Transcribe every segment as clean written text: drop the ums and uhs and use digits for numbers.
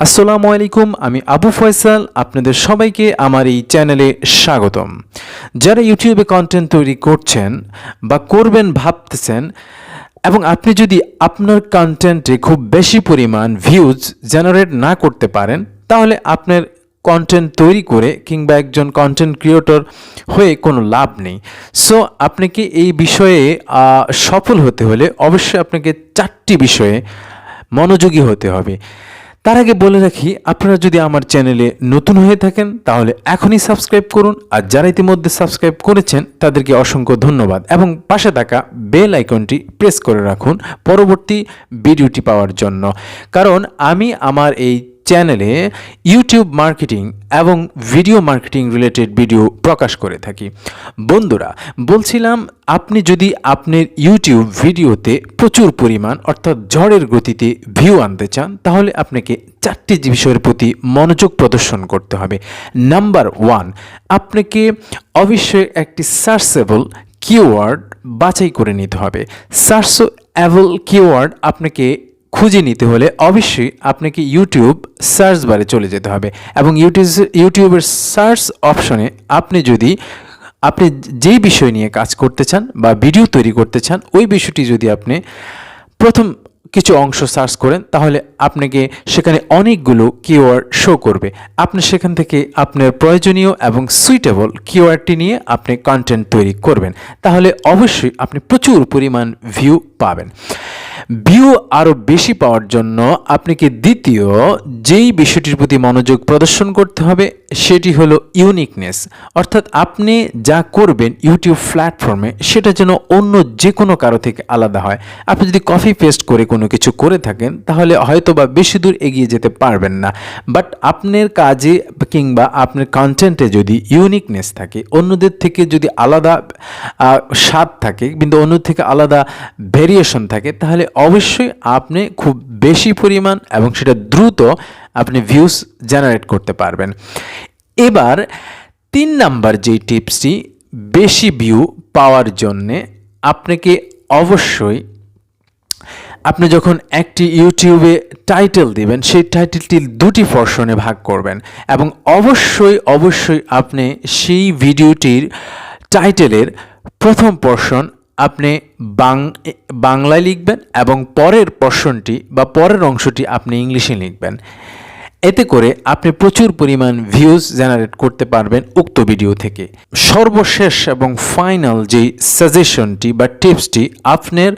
আসসালামু আলাইকুম, আমি আবু ফয়সাল। আপনাদের সবাইকে আমার এই চ্যানেলে স্বাগতম। যারা ইউটিউবে কন্টেন্ট তৈরি করছেন বা করবেন ভাবতেছেন, এবং আপনি যদি আপনার কন্টেন্টে খুব বেশি পরিমাণ ভিউজ জেনারেট না করতে পারেন, তাহলে আপনার কন্টেন্ট তৈরি করে কিংবা একজন কন্টেন্ট ক্রিয়েটর হয়ে কোনো লাভ নেই। সো আপনাকে এই বিষয়ে সফল হতে হলে অবশ্যই আপনাকে 4টি বিষয়ে মনোযোগী হতে হবে। তার আগে বলে রাখি, আপনারা যদি আমার চ্যানেলে নতুন হয়ে থাকেন তাহলে এখনই সাবস্ক্রাইব করুন, আর যারা ইতিমধ্যে সাবস্ক্রাইব করেছেন তাদেরকে অসংখ্য ধন্যবাদ, এবং পাশে থাকা বেল আইকনটি প্রেস করে রাখুন পরবর্তী ভিডিওটি পাওয়ার জন্য। কারণ আমি আমার এই চ্যানেলে ইউটিউব মার্কেটিং এবং ভিডিও মার্কেটিং রিলেটেড ভিডিও প্রকাশ করে থাকি। বন্ধুরা, বলছিলাম, আপনি যদি আপনার ইউটিউব ভিডিওতে প্রচুর পরিমাণ অর্থাৎ ঝড়ের গতিতে ভিউ আনতে চান, তাহলে আপনাকে 4টি বিষয়ের প্রতি মনোযোগ প্রদর্শন করতে হবে। নাম্বার 1, আপনাকে অবশ্যই একটি সার্চেবল কিওয়ার্ড বাছাই করে নিতে হবে। সার্চেবল কিওয়ার্ড আপনাকে খুঁজে নিতে হলে অবশ্যই আপনাকে ইউটিউব সার্চ বারে চলে যেতে হবে, এবং ইউটিউবের সার্চ অপশনে আপনি যেই বিষয় নিয়ে কাজ করতে চান বা ভিডিও তৈরি করতে চান, ওই বিষয়টি যদি আপনি প্রথম কিছু অংশ সার্চ করেন, তাহলে আপনাকে সেখানে অনেকগুলো কিওয়ার্ড শো করবে। আপনি সেখান থেকে আপনার প্রয়োজনীয় এবং সুইটেবল কিওয়ার্ডটি নিয়ে আপনি কন্টেন্ট তৈরি করবেন, তাহলে অবশ্যই আপনি প্রচুর পরিমাণ ভিউ পাবেন। ভিউ আরও বেশি পাওয়ার জন্য আপনাকে দ্বিতীয় যেই বিষয়টির প্রতি মনোযোগ প্রদর্শন করতে হবে সেটি হলো ইউনিকনেস। অর্থাৎ আপনি যা করবেন ইউটিউব প্ল্যাটফর্মে, সেটা যেন অন্য যে কোনো কারো থেকে আলাদা হয়। আপনি যদি কপি পেস্ট করে কোনো কিছু করে থাকেন, তাহলে হয়তো বা বেশি দূর এগিয়ে যেতে পারবেন না। বাট আপনার কাজে কিংবা আপনার কন্টেন্টে যদি ইউনিকনেস থাকে, অন্যদের থেকে যদি আলাদা স্বাদ থাকে কিন্তু অন্য থেকে আলাদা ভেরিয়েশন থাকে, তাহলে অবশ্যই আপনি খুব বেশি পরিমাণ এবং সেটা দ্রুত আপনি ভিউজ জেনারেট করতে পারবেন। এবার 3 নাম্বার যেই টিপসটি, বেশি ভিউ পাওয়ার জন্যে আপনাকে অবশ্যই, আপনি যখন একটি ইউটিউবে টাইটেল দিবেন, সেই টাইটেলটি 2টি পোরশনে ভাগ করবেন, এবং অবশ্যই আপনি সেই ভিডিওটির টাইটেলের প্রথম পোরশন আপনি বাংলায় লিখবেন, এবং পরের পোরশনটি বা পরের অংশটি আপনি ইংলিশে লিখবেন। এতে করে আপনি প্রচুর পরিমাণ ভিউজ জেনারেট করতে পারবেন উক্ত ভিডিও থেকে। সর্বশেষ এবং ফাইনাল যেই সাজেশনটি বা টিপসটি আপনার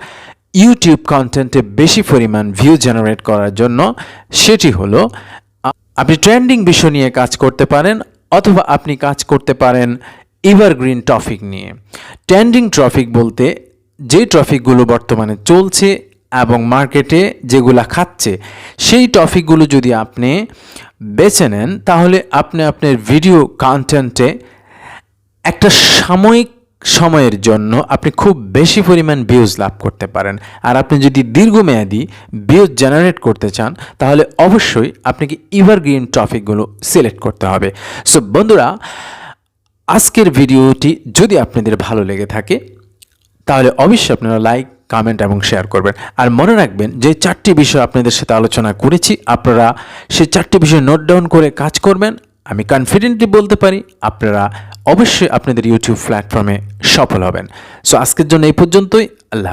ইউটিউব কন্টেন্টে বেশি পরিমাণ ভিউ জেনারেট করার জন্য, সেটি হলো আপনি ট্রেন্ডিং বিষয় নিয়ে কাজ করতে পারেন, অথবা আপনি কাজ করতে পারেন এভারগ্রিন টপিক নিয়ে। ট্রেন্ডিং টপিক বলতে যে টপিকগুলো বর্তমানে চলছে এবং মার্কেটে যেগুলো খাচ্ছে, সেই টপিকগুলো যদি আপনি বেছে নেন, তাহলে আপনি আপনার ভিডিও কন্টেন্টে একটা সাময়িক সময়ের জন্য আপনি খুব বেশি পরিমাণ ভিউজ লাভ করতে পারেন। আর আপনি যদি দীর্ঘমেয়াদী ভিউজ জেনারেট করতে চান, তাহলে অবশ্যই আপনাকে এভারগ্রিন টপিকগুলো সিলেক্ট করতে হবে। সো বন্ধুরা, আজকের ভিডিওটি যদি আপনাদের ভালো লেগে থাকে, তাহলে অবশ্যই আপনারা লাইক, কমেন্ট এবং শেয়ার করবেন। আর মনে রাখবেন যে 4টি বিষয় আপনাদের সাথে আলোচনা করেছি, আপনারা সেই 4টি বিষয় নোট ডাউন করে কাজ করবেন। আমি কনফিডেন্টলি বলতে পারি আপনারা অবশ্যই আপনাদের ইউটিউব প্ল্যাটফর্মে সফল হবেন। সো আজকের জন্য এই পর্যন্তই। আল্লাহ।